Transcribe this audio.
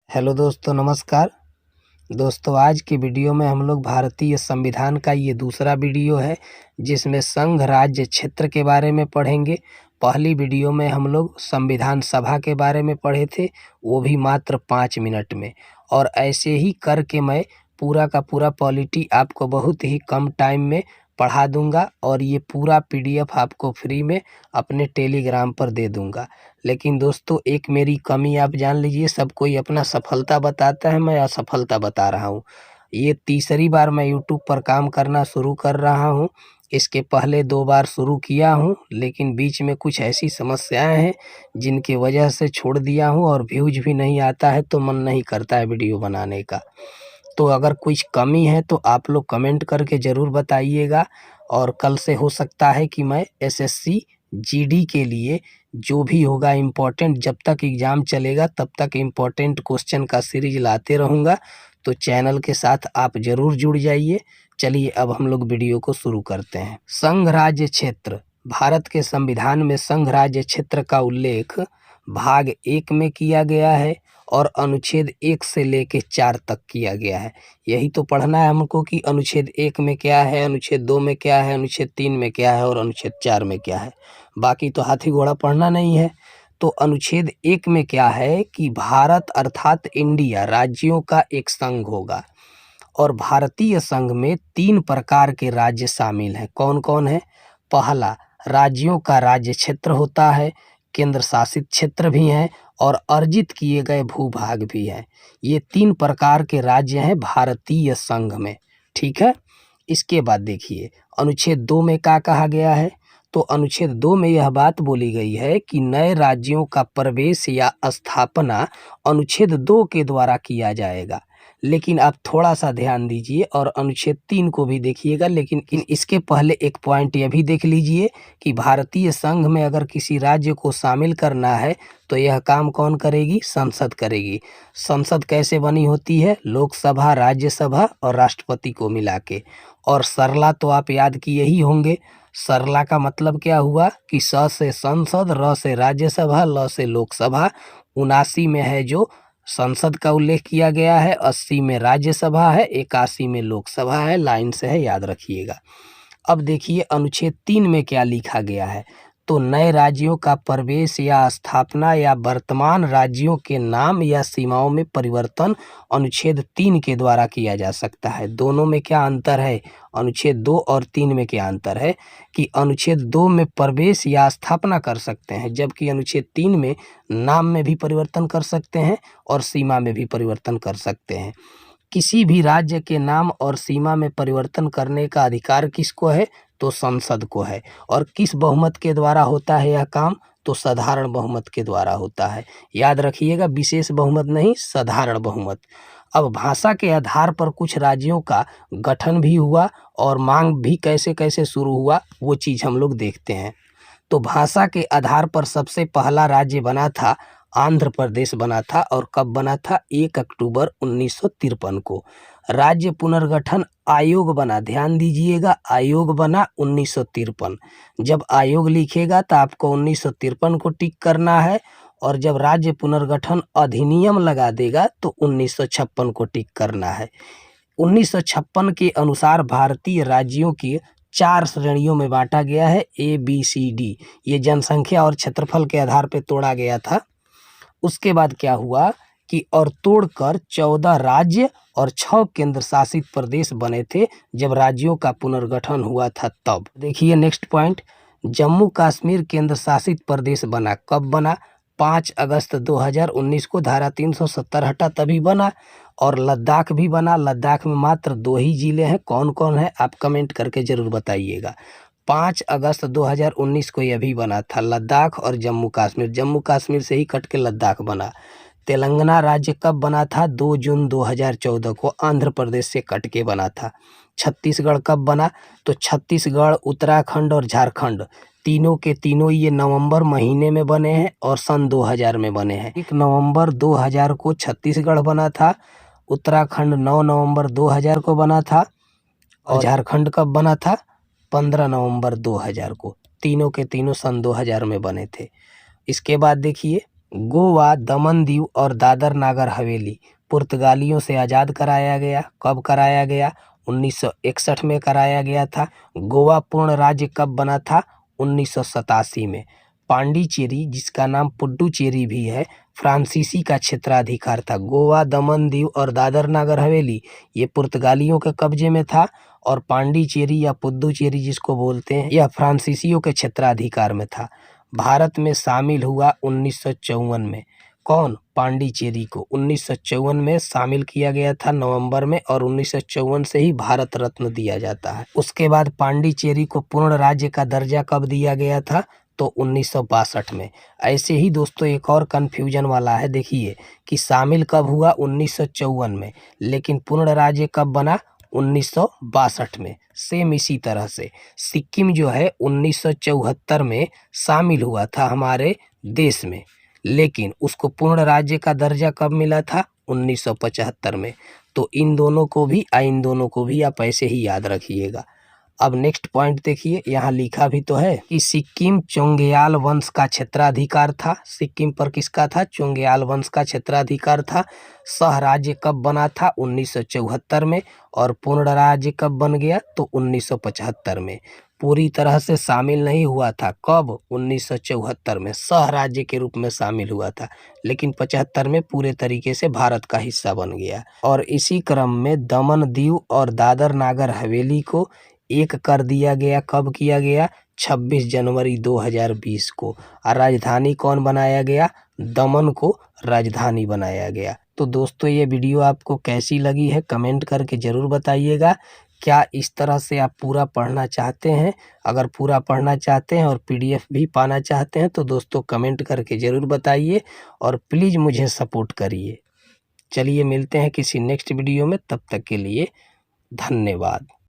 Hello दोस्तों, नमस्कार। दोस्तों, आज की वीडियो में हम लोग भारतीय संविधान का ये दूसरा वीडियो है जिसमें संघ राज्य क्षेत्र के बारे में पढ़ेंगे। पहली वीडियो में हम लोग संविधान सभा के बारे में पढ़े थे, वो भी मात्र 5 मिनट में। और ऐसे ही करके मैं पूरा का पूरा पॉलिटी आपको बहुत ही कम टाइम में पढ़ा दूंगा और ये पूरा पीडीएफ आपको फ्री में अपने टेलीग्राम पर दे दूंगा। लेकिन दोस्तों, एक मेरी कमी आप जान लीजिए। सब कोई अपना सफलता बताता है, मैं असफलता बता रहा हूँ। ये तीसरी बार मैं यूट्यूब पर काम करना शुरू कर रहा हूँ। इसके पहले 2 बार शुरू किया हूँ, लेकिन बीच में कुछ ऐसी समस्याएं हैं जिनकी वजह से छोड़ दिया हूँ और व्यूज भी नहीं आता है, तो मन नहीं करता है वीडियो बनाने का। तो अगर कुछ कमी है तो आप लोग कमेंट करके ज़रूर बताइएगा। और कल से हो सकता है कि मैं एसएससी जीडी के लिए जो भी होगा इम्पोर्टेंट, जब तक एग्ज़ाम चलेगा तब तक इम्पोर्टेंट क्वेश्चन का सीरीज लाते रहूँगा। तो चैनल के साथ आप ज़रूर जुड़ जाइए। चलिए अब हम लोग वीडियो को शुरू करते हैं। संघ राज्य क्षेत्र। भारत के संविधान में संघ राज्य क्षेत्र का उल्लेख भाग 1 में किया गया है और अनुच्छेद 1 से लेके 4 तक किया गया है। यही तो पढ़ना है हमको कि अनुच्छेद 1 में क्या है, अनुच्छेद 2 में क्या है, अनुच्छेद 3 में क्या है और अनुच्छेद 4 में क्या है। बाकी तो हाथी घोड़ा पढ़ना नहीं है। तो अनुच्छेद 1 में क्या है कि भारत अर्थात इंडिया राज्यों का एक संघ होगा और भारतीय संघ में 3 प्रकार के राज्य शामिल हैं। कौन कौन है? पहला, राज्यों का राज्य क्षेत्र होता है, केंद्र शासित क्षेत्र भी हैं और अर्जित किए गए भूभाग भी हैं। ये 3 प्रकार के राज्य हैं भारतीय संघ में। ठीक है। इसके बाद देखिए अनुच्छेद 2 में क्या कहा गया है। तो अनुच्छेद 2 में यह बात बोली गई है कि नए राज्यों का प्रवेश या स्थापना अनुच्छेद 2 के द्वारा किया जाएगा। लेकिन आप थोड़ा सा ध्यान दीजिए और अनुच्छेद 3 को भी देखिएगा। लेकिन इसके पहले एक पॉइंट यह भी देख लीजिए कि भारतीय संघ में अगर किसी राज्य को शामिल करना है तो यह काम कौन करेगी? संसद करेगी। संसद कैसे बनी होती है? लोकसभा, राज्यसभा और राष्ट्रपति को मिला के। और सरला तो आप याद किए ही होंगे। सरला का मतलब क्या हुआ कि स से संसद, र से राज्यसभा, ल से लोकसभा। 79 में है जो संसद का उल्लेख किया गया है, 80 में राज्यसभा है, 81 में लोकसभा है। लाइन से है, याद रखिएगा। अब देखिए अनुच्छेद 3 में क्या लिखा गया है। तो नए राज्यों का प्रवेश या स्थापना या वर्तमान राज्यों के नाम या सीमाओं में परिवर्तन अनुच्छेद 3 के द्वारा किया जा सकता है। दोनों में क्या अंतर है? अनुच्छेद 2 और 3 में क्या अंतर है कि अनुच्छेद 2 में प्रवेश या स्थापना कर सकते हैं, जबकि अनुच्छेद 3 में नाम में भी परिवर्तन कर सकते हैं और सीमा में भी परिवर्तन कर सकते हैं। किसी भी राज्य के नाम और सीमा में परिवर्तन करने का अधिकार किसको है? तो संसद को है। और किस बहुमत के द्वारा होता है यह काम? तो साधारण बहुमत के द्वारा होता है। याद रखिएगा, विशेष बहुमत नहीं, साधारण बहुमत। अब भाषा के आधार पर कुछ राज्यों का गठन भी हुआ और मांग भी कैसे कैसे शुरू हुआ, वो चीज़ हम लोग देखते हैं। तो भाषा के आधार पर सबसे पहला राज्य बना था आंध्र प्रदेश बना था। और कब बना था? 1 अक्टूबर 1953 को। राज्य पुनर्गठन आयोग बना, ध्यान दीजिएगा, आयोग बना 1953। जब आयोग लिखेगा तो आपको 1953 को टिक करना है और जब राज्य पुनर्गठन अधिनियम लगा देगा तो 1956 को टिक करना है। 1956 के अनुसार भारतीय राज्यों की 4 श्रेणियों में बांटा गया है, ABCD। ये जनसंख्या और क्षेत्रफल के आधार पर तोड़ा गया था। उसके बाद क्या हुआ कि और तोड़कर 14 राज्य और 6 केंद्र शासित प्रदेश बने थे जब राज्यों का पुनर्गठन हुआ था तब। देखिए नेक्स्ट पॉइंट, जम्मू कश्मीर केंद्र शासित प्रदेश बना। कब बना? 5 अगस्त 2019 को। धारा 370 हटा तभी बना। और लद्दाख भी बना। लद्दाख में मात्र 2 ही जिले हैं। कौन कौन है आप कमेंट करके जरूर बताइएगा। 5 अगस्त 2019 को यह भी बना था, लद्दाख और जम्मू कश्मीर। जम्मू कश्मीर से ही कट के लद्दाख बना। तेलंगाना राज्य कब बना था? 2 जून 2014 को आंध्र प्रदेश से कट के बना था। छत्तीसगढ़ कब बना? तो छत्तीसगढ़, उत्तराखंड और झारखंड तीनों के तीनों ये नवंबर महीने में बने हैं और सन 2000 में बने हैं। 1 नवंबर 2000 को छत्तीसगढ़ बना था, उत्तराखंड 9 नवंबर 2000 को बना था और झारखंड कब बना था? 15 नवंबर 2000 को। तीनों के तीनों सन 2000 में बने थे। इसके बाद देखिए गोवा, दमन दीव और दादर नागर हवेली पुर्तगालियों से आज़ाद कराया गया। कब कराया गया? 1961 में कराया गया था। गोवा पूर्ण राज्य कब बना था? 1987 में। पांडिचेरी, जिसका नाम पुडुचेरी भी है, फ्रांसीसी का क्षेत्राधिकार था। गोवा, दमन दीव और दादर नागर हवेली ये पुर्तगालियों के कब्जे में था, और पांडिचेरी या पुडुचेरी जिसको बोलते हैं, यह फ्रांसीसियों के क्षेत्राधिकार में था। भारत में शामिल हुआ 1954 में। कौन? पांडिचेरी को 1954 में शामिल किया गया था नवंबर में, और 1954 से ही भारत रत्न दिया जाता है। उसके बाद पांडिचेरी को पूर्ण राज्य का दर्जा कब दिया गया था? तो 1962 में। ऐसे ही दोस्तों एक और कन्फ्यूजन वाला है, देखिए कि शामिल कब हुआ? 1954 में, लेकिन पूर्ण राज्य कब बना? 1962 में। सेम इसी तरह से सिक्किम जो है 1974 में शामिल हुआ था हमारे देश में, लेकिन उसको पूर्ण राज्य का दर्जा कब मिला था? 1975 में। तो इन दोनों को भी आप ऐसे ही याद रखिएगा। अब नेक्स्ट पॉइंट देखिए, यहाँ लिखा भी तो है कि सिक्किम चोंगेयाल वंश का क्षेत्राधिकार था। सिक्किम पर किसका था? चोंगेयाल वंश का क्षेत्राधिकार था। सह राज्य कब बना था? 1974 में। और पूर्ण राज्य कब बन गया? तो 1975 में। पूरी तरह से शामिल नहीं हुआ था। कब? 1974 में सह राज्य के रूप में शामिल हुआ था, लेकिन 75 में पूरे तरीके से भारत का हिस्सा बन गया। और इसी क्रम में दमन दीव और दादर नागर हवेली को एक कर दिया गया। कब किया गया? 26 जनवरी 2020 को। और राजधानी कौन बनाया गया? दमन को राजधानी बनाया गया। तो दोस्तों ये वीडियो आपको कैसी लगी है कमेंट करके ज़रूर बताइएगा। क्या इस तरह से आप पूरा पढ़ना चाहते हैं? अगर पूरा पढ़ना चाहते हैं और PDF भी पाना चाहते हैं तो दोस्तों कमेंट करके ज़रूर बताइए, और प्लीज़ मुझे सपोर्ट करिए। चलिए मिलते हैं किसी नेक्स्ट वीडियो में, तब तक के लिए धन्यवाद।